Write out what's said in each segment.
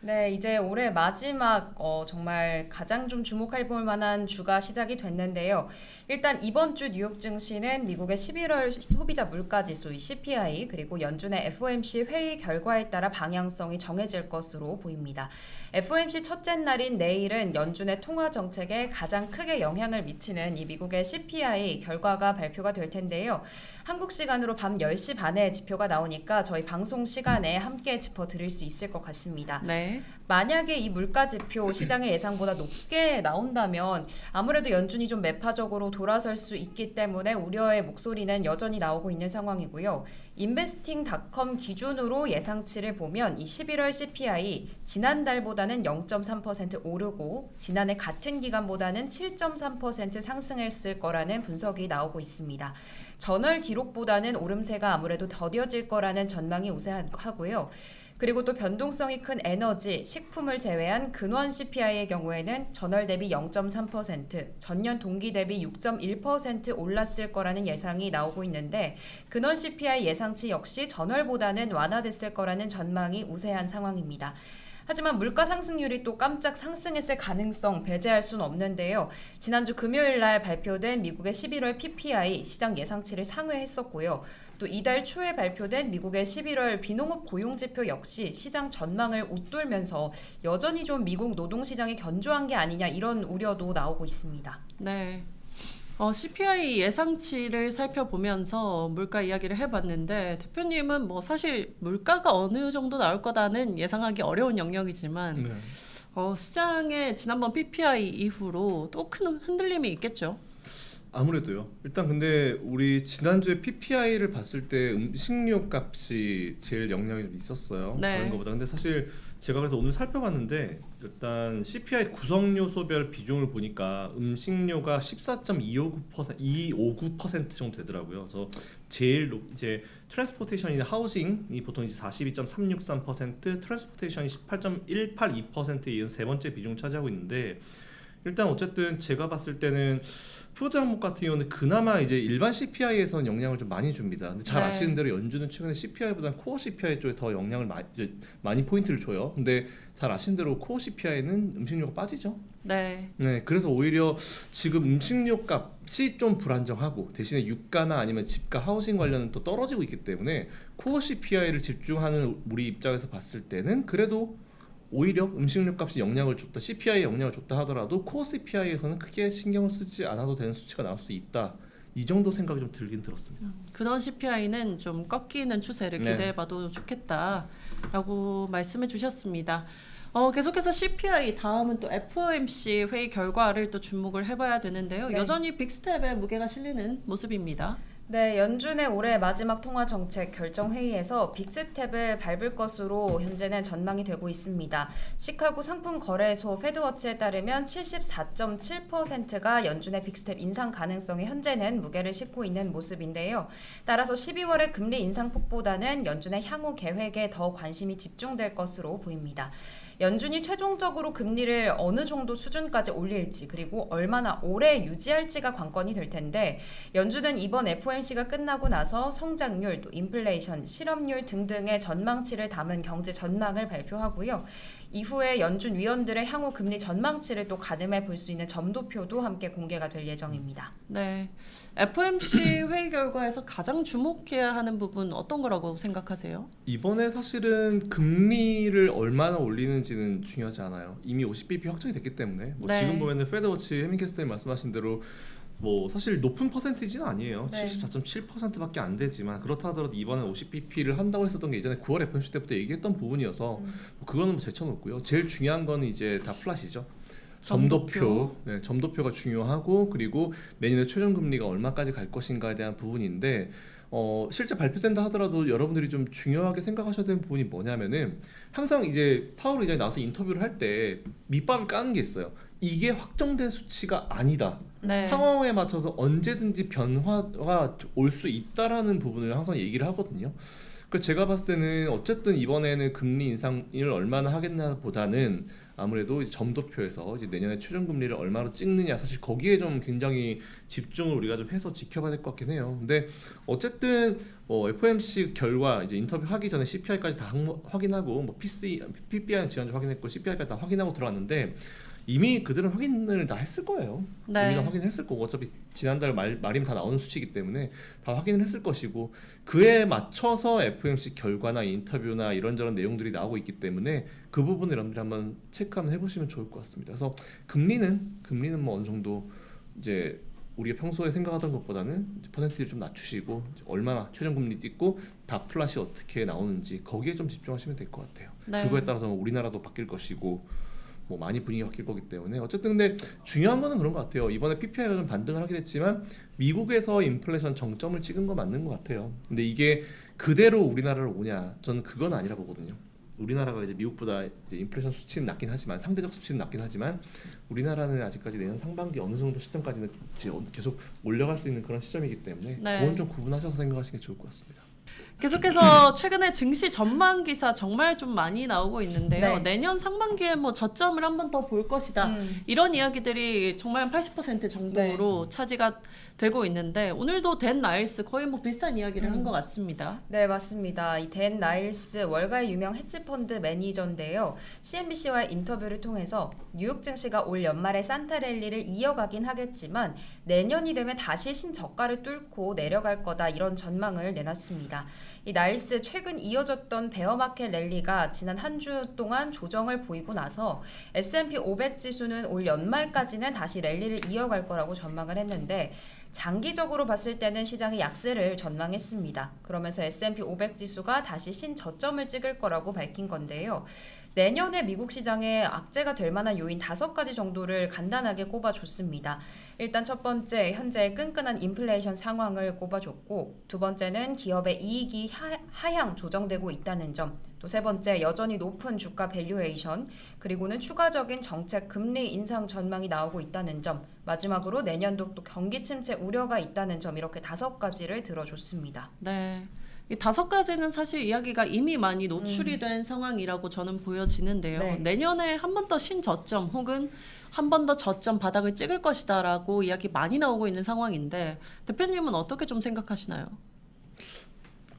네, 이제 올해 마지막 정말 가장 좀 주목할 볼 만한 주가 시작이 됐는데요. 일단 이번 주 뉴욕 증시는 미국의 11월 소비자 물가 지수 이 CPI 그리고 연준의 FOMC 회의 결과에 따라 방향성이 정해질 것으로 보입니다. FOMC 첫째 날인 내일은 연준의 통화 정책에 가장 크게 영향을 미치는 이 미국의 CPI 결과가 발표가 될 텐데요. 한국 시간으로 밤 10시 반에 지표가 나오니까 저희 방송 시간에 함께 짚어드릴 수 있을 것 같습니다. 네. 만약에 이 물가 지표 시장의 예상보다 높게 나온다면 아무래도 연준이 좀 매파적으로 돌아설 수 있기 때문에 우려의 목소리는 여전히 나오고 있는 상황이고요. 인베스팅닷컴 기준으로 예상치를 보면 이 11월 CPI 지난달보다는 0.3% 오르고 지난해 같은 기간보다는 7.3% 상승했을 거라는 분석이 나오고 있습니다. 전월 기록보다는 오름세가 아무래도 더뎌질 거라는 전망이 우세하고요. 그리고 또 변동성이 큰 에너지, 식품을 제외한 근원 CPI의 경우에는 전월 대비 0.3%, 전년 동기 대비 6.1% 올랐을 거라는 예상이 나오고 있는데 근원 CPI 예상치 역시 전월보다는 완화됐을 거라는 전망이 우세한 상황입니다. 하지만 물가 상승률이 또 깜짝 상승했을 가능성 배제할 수는 없는데요. 지난주 금요일 날 발표된 미국의 11월 PPI 시장 예상치를 상회했었고요. 또 이달 초에 발표된 미국의 11월 비농업 고용지표 역시 시장 전망을 웃돌면서 여전히 좀 미국 노동시장이 견조한 게 아니냐 이런 우려도 나오고 있습니다. 네. CPI 예상치를 살펴보면서 물가 이야기를 해봤는데 대표님은 뭐 사실 물가가 어느 정도 나올 거다는 예상하기 어려운 영역이지만 네. 시장의 지난번 PPI 이후로 또 큰 흔들림이 있겠죠. 아무래도요. 일단 근데 우리 지난주에 PPI를 봤을 때 음식료 값이 제일 영향이 좀 있었어요. 네. 다른 것보다. 근데 사실 제가 그래서 오늘 살펴봤는데 일단 CPI 구성 요소별 비중을 보니까 음식료가 14.259% 정도 되더라고요. 그래서 제일 이제 트랜스포테이션이나 하우징이 보통 이제 42.363%, 트랜스포테이션이 18.182%에 이은 세 번째 비중을 차지하고 있는데 일단 어쨌든 제가 봤을 때는 푸드 항목 같은 경우는 그나마 이제 일반 CPI에서는 영향을 좀 많이 줍니다. 근데 잘 네. 아시는 대로 연준은 최근에 CPI보다는 코어 CPI 쪽에 더 영향을 많이 포인트를 줘요. 근데 잘 아시는 대로 코어 CPI는 음식료가 빠지죠. 네. 네, 그래서 오히려 지금 음식료 값이 좀 불안정하고 대신에 유가나 아니면 집가 하우징 관련은 또 떨어지고 있기 때문에 코어 CPI를 집중하는 우리 입장에서 봤을 때는 그래도 오히려 음식료 값이 영향을 줬다, CPI에 영향을 줬다 하더라도 코어 CPI에서는 크게 신경을 쓰지 않아도 되는 수치가 나올 수 있다. 이 정도 생각이 좀 들긴 들었습니다. 근원 CPI는 좀 꺾이는 추세를 네. 기대해봐도 좋겠다라고 말씀해 주셨습니다. 계속해서 CPI 다음은 또 FOMC 회의 결과를 또 주목을 해봐야 되는데요. 네. 여전히 빅스텝에 무게가 실리는 모습입니다. 네, 연준의 올해 마지막 통화 정책 결정 회의에서 빅스텝을 밟을 것으로 현재는 전망이 되고 있습니다. 시카고 상품 거래소 페드워치에 따르면 74.7%가 연준의 빅스텝 인상 가능성에 현재는 무게를 싣고 있는 모습인데요. 따라서 12월의 금리 인상폭보다는 연준의 향후 계획에 더 관심이 집중될 것으로 보입니다. 연준이 최종적으로 금리를 어느 정도 수준까지 올릴지 그리고 얼마나 오래 유지할지가 관건이 될 텐데 연준은 이번 FOMC가 끝나고 나서 성장률, 또 인플레이션, 실업률 등등의 전망치를 담은 경제 전망을 발표하고요. 이후에 연준 위원들의 향후 금리 전망치를 또 가늠해 볼 수 있는 점도표도 함께 공개가 될 예정입니다. 네, FOMC 회의 결과에서 가장 주목해야 하는 부분 어떤 거라고 생각하세요? 이번에 사실은 금리를 얼마나 올리는지는 중요하지 않아요. 이미 50bp 확정이 됐기 때문에 뭐 네. 지금 보면은 페드워치 해밍캐스터님 말씀하신 대로 뭐 사실 높은 퍼센티지는 아니에요. 네. 74.7%밖에 안 되지만 그렇다 하더라도 이번에 50bp를 한다고 했었던 게 예전에 9월 FOMC 때부터 얘기했던 부분이어서 뭐 그거는 뭐 제쳐놓고요. 제일 중요한 거는 이제 다 플랫이죠. 점도표. 네, 점도표가 중요하고 그리고 내년에 최종 금리가 얼마까지 갈 것인가에 대한 부분인데 실제 발표된다 하더라도 여러분들이 좀 중요하게 생각하셔야 되는 부분이 뭐냐면은 항상 이제 파월 의장이 나와서 인터뷰를 할 때 밑밥을 까는 게 있어요. 이게 확정된 수치가 아니다. 네. 상황에 맞춰서 언제든지 변화가 올 수 있다라는 부분을 항상 얘기를 하거든요. 그 제가 봤을 때는 어쨌든 이번에는 금리 인상을 얼마나 하겠나 보다는 아무래도 이제 점도표에서 이제 내년에 최종 금리를 얼마로 찍느냐 사실 거기에 좀 굉장히 집중을 우리가 좀 해서 지켜봐야 될 것 같긴 해요. 근데 어쨌든 FOMC 결과 이제 인터뷰 하기 전에 CPI까지 다 확인하고 뭐 PPI는 지난주 확인했고 CPI까지 다 확인하고 들어왔는데 이미 그들은 확인을 다 했을 거예요. 네. 우리가 확인했을 거고 어차피 지난달 말이면 다 나오는 수치이기 때문에 다 확인을 했을 것이고 그에 맞춰서 FOMC 결과나 인터뷰나 이런저런 내용들이 나오고 있기 때문에 그 부분을 여러분들이 한번 체크 한번 해보시면 좋을 것 같습니다. 그래서 금리는 뭐 어느 정도 이제 우리가 평소에 생각하던 것보다는 퍼센티를 좀 낮추시고 얼마나 최저금리 찍고 다 플랫이 어떻게 나오는지 거기에 좀 집중하시면 될 것 같아요. 네. 그거에 따라서 우리나라도 바뀔 것이고 뭐 많이 분위기가 바뀔 거기 때문에 어쨌든 근데 중요한 거는 그런 것 같아요. 이번에 PPI가 좀 반등을 하게 됐지만 미국에서 인플레이션 정점을 찍은 거 맞는 것 같아요. 근데 이게 그대로 우리나라로 오냐? 저는 그건 아니라 보거든요. 우리나라가 이제 미국보다 이제 인플레이션 수치는 낮긴 하지만 상대적 수치는 낮긴 하지만 우리나라는 아직까지 내년 상반기 어느 정도 시점까지는 계속 올라갈 수 있는 그런 시점이기 때문에 네. 그건 좀 구분하셔서 생각하시는 게 좋을 것 같습니다. 계속해서 최근에 증시 전망 기사 정말 좀 많이 나오고 있는데요. 네. 내년 상반기에 뭐 저점을 한 번 더 볼 것이다. 이런 이야기들이 정말 80% 정도로 차지가 되고 있는데 오늘도 댄 나일스 거의 뭐 비슷한 이야기를 한 것 같습니다. 네, 맞습니다. 이 댄 나일스 월가의 유명 헤지펀드 매니저인데요. CNBC와의 인터뷰를 통해서 뉴욕 증시가 올 연말에 산타 랠리를 이어가긴 하겠지만 내년이 되면 다시 신저가를 뚫고 내려갈 거다 이런 전망을 내놨습니다. 이 나일스 최근 이어졌던 베어마켓 랠리가 지난 한 주 동안 조정을 보이고 나서 S&P 500 지수는 올 연말까지는 다시 랠리를 이어갈 거라고 전망을 했는데 장기적으로 봤을 때는 시장의 약세를 전망했습니다. 그러면서 S&P 500 지수가 다시 신저점을 찍을 거라고 밝힌 건데요. 내년에 미국 시장에 악재가 될 만한 요인 5가지 정도를 간단하게 꼽아줬습니다. 일단 첫 번째, 현재 끈끈한 인플레이션 상황을 꼽아줬고 두 번째는 기업의 이익이 하향 조정되고 있다는 점, 또 세 번째, 여전히 높은 주가 밸류에이션, 그리고는 추가적인 정책 금리 인상 전망이 나오고 있다는 점, 마지막으로 내년도 또 경기 침체 우려가 있다는 점 이렇게 5가지를 들어줬습니다. 네. 이 5가지는 사실 이야기가 이미 많이 노출이 된 상황이라고 저는 보여지는데요. 네. 내년에 한 번 더 신저점 혹은 한 번 더 저점 바닥을 찍을 것이다라고 이야기 많이 나오고 있는 상황인데 대표님은 어떻게 좀 생각하시나요?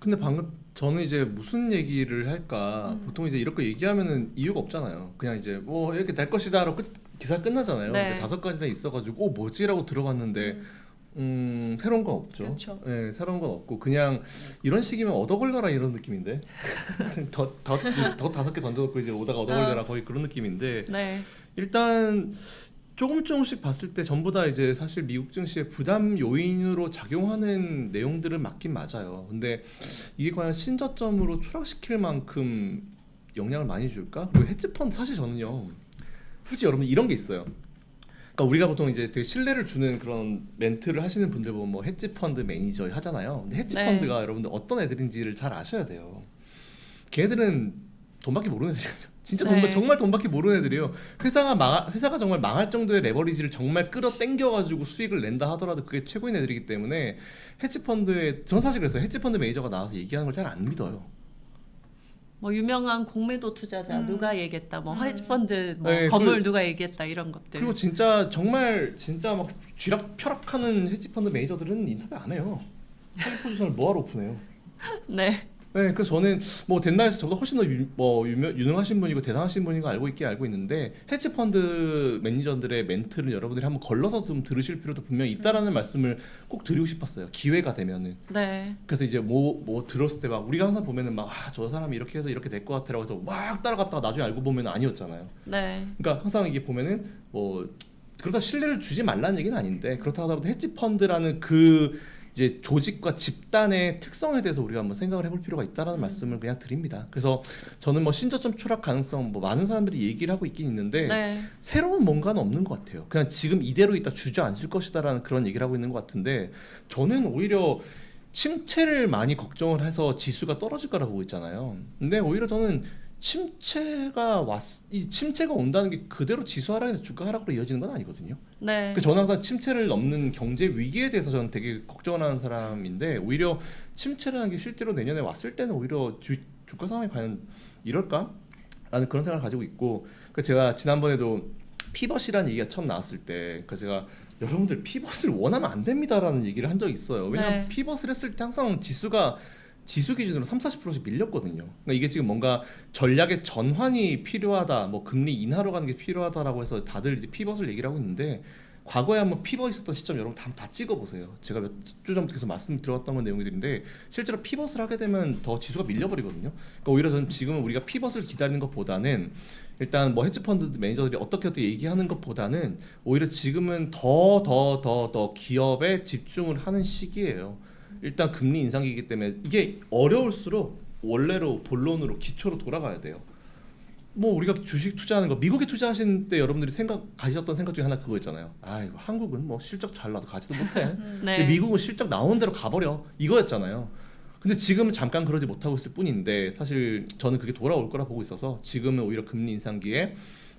근데 방금 저는 이제 무슨 얘기를 할까 보통 이제 이렇게 얘기하면은 이유가 없잖아요. 그냥 이제 뭐 이렇게 될 것이다라고 기사 끝나잖아요. 네. 근데 5가지나 있어가지고 뭐지라고 들어봤는데 새로운 건 없죠. 그렇죠. 네, 새로운 건 없고 그냥 이런 식이면 얻어 걸려라 이런 느낌인데 더 5개 던져놓고 이제 오다가 얻어 걸려라 거의 그런 느낌인데 네. 일단 조금씩 봤을 때 전부 다 이제 사실 미국 증시의 부담 요인으로 작용하는 내용들은 맞긴 맞아요. 근데 이게 과연 신저점으로 추락시킬 만큼 영향을 많이 줄까? 그리고 헤지펀드 사실 저는요. 굳이 여러분 이런 게 있어요. 그러니까 우리가 보통 이제 되게 신뢰를 주는 그런 멘트를 하시는 분들 보면 뭐 헤지펀드 매니저 하잖아요. 근데 헤지펀드가 여러분들 어떤 애들인지를 잘 아셔야 돼요. 걔네들은 돈밖에 모르는 애들이거든요. 진짜 네. 정말 돈밖에 모르는 애들이에요. 회사가 정말 망할 정도의 레버리지를 정말 끌어당겨가지고 수익을 낸다 하더라도 그게 최고인 애들이기 때문에 헤지펀드에 전 사실 그랬어요. 헤지펀드 매니저가 나와서 얘기하는 걸 잘 안 믿어요. 뭐 유명한 공매도 투자자 누가 얘기했다, 뭐 헤지펀드 뭐 네, 건물 누가 얘기했다 이런 것들. 그리고 진짜 정말 막 쥐락펴락하는 헤지펀드 매니저들은 인터뷰 안 해요. 사기 포지션을 뭐하러 오픈해요? 네. 네, 그래서 저는 뭐 덴나에서 저보다 훨씬 더 유능하신 분이고 대단하신 분인 거 알고 있는데 헤지펀드 매니저들의 멘트를 여러분들이 한번 걸러서 좀 들으실 필요도 분명히 있다라는 말씀을 꼭 드리고 싶었어요. 기회가 되면은. 네. 그래서 이제 뭐 들었을 때 막 우리가 항상 보면은 막 저 사람이 이렇게 해서 이렇게 될 것 같아라고 해서 막 따라갔다가 나중에 알고 보면 아니었잖아요. 네. 그러니까 항상 이게 보면은 뭐 그렇다 신뢰를 주지 말라는 얘기는 아닌데 그렇다고 하더라도 헤지펀드라는 그 이제 조직과 집단의 특성에 대해서 우리가 한번 생각을 해볼 필요가 있다라는 말씀을 그냥 드립니다. 그래서 저는 뭐 신저점 추락 가능성 뭐 많은 사람들이 얘기를 하고 있긴 있는데 네. 새로운 뭔가는 없는 것 같아요. 그냥 지금 이대로 있다 주저앉을 것이다라는 그런 얘기를 하고 있는 것 같은데 저는 오히려 침체를 많이 걱정을 해서 지수가 떨어질 거라고 보고 있잖아요. 근데 오히려 저는 침체가 온다는 게 그대로 지수 하락에서 주가 하락으로 이어지는 건 아니거든요. 네. 저는 항상 침체를 넘는 경제 위기에 대해서 저는 되게 걱정을 하는 사람인데 오히려 침체라는 게 실제로 내년에 왔을 때는 오히려 주가 상황이 과연 이럴까? 라는 그런 생각을 가지고 있고, 그 제가 지난번에도 피벗이라는 얘기가 처음 나왔을 때, 그 제가 여러분들 피벗을 원하면 안 됩니다라는 얘기를 한 적이 있어요. 왜냐면 네. 피벗을 했을 때 항상 지수가 지수 기준으로 30-40%씩 밀렸거든요. 그러니까 이게 지금 뭔가 전략의 전환이 필요하다, 뭐 금리 인하로 가는 게 필요하다라고 해서 다들 이제 피벗을 얘기를 하고 있는데, 과거에 한번 피벗 있었던 시점 여러분 다 찍어보세요. 제가 몇 주 전부터 계속 말씀 들어왔던 건 내용들인데, 실제로 피벗을 하게 되면 더 지수가 밀려버리거든요. 그러니까 오히려 저는 지금은 우리가 피벗을 기다리는 것보다는, 일단 뭐 헤지펀드 매니저들이 어떻게 얘기하는 것보다는 오히려 지금은 더 기업에 집중을 하는 시기예요. 일단 금리 인상이기 때문에 이게 어려울수록 원래로 본론으로 기초로 돌아가야 돼요. 뭐 우리가 주식 투자하는 거, 미국에 투자하신 때 여러분들이 가지셨던 생각 중에 하나 그거였잖아요. 아, 이거 한국은 뭐 실적 잘 나도 가지도 못해. 네. 근데 미국은 실적 나오는 대로 가버려, 이거였잖아요. 근데 지금은 잠깐 그러지 못하고 있을 뿐인데, 사실 저는 그게 돌아올 거라 보고 있어서 지금은 오히려 금리 인상기에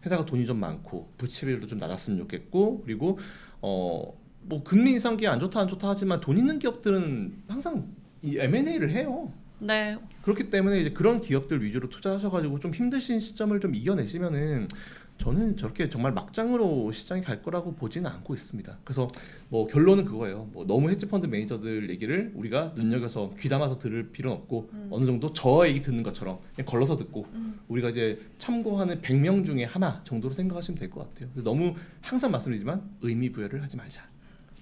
회사가 돈이 좀 많고 부채비율도 좀 낮았으면 좋겠고, 그리고 뭐 금리 인상기 안 좋다 하지만 돈 있는 기업들은 항상 이 M&A를 해요. 네. 그렇기 때문에 이제 그런 기업들 위주로 투자하셔가지고 좀 힘드신 시점을 좀 이겨내시면은, 저는 저렇게 정말 막장으로 시장이 갈 거라고 보지는 않고 있습니다. 그래서 뭐 결론은 그거예요. 뭐 너무 헤지펀드 매니저들 얘기를 우리가 눈여겨서 귀담아서 들을 필요는 없고, 어느 정도 저 얘기 듣는 것처럼 그냥 걸러서 듣고 우리가 이제 참고하는 100명 중에 하나 정도로 생각하시면 될 것 같아요. 너무 항상 말씀드리지만 의미 부여를 하지 말자.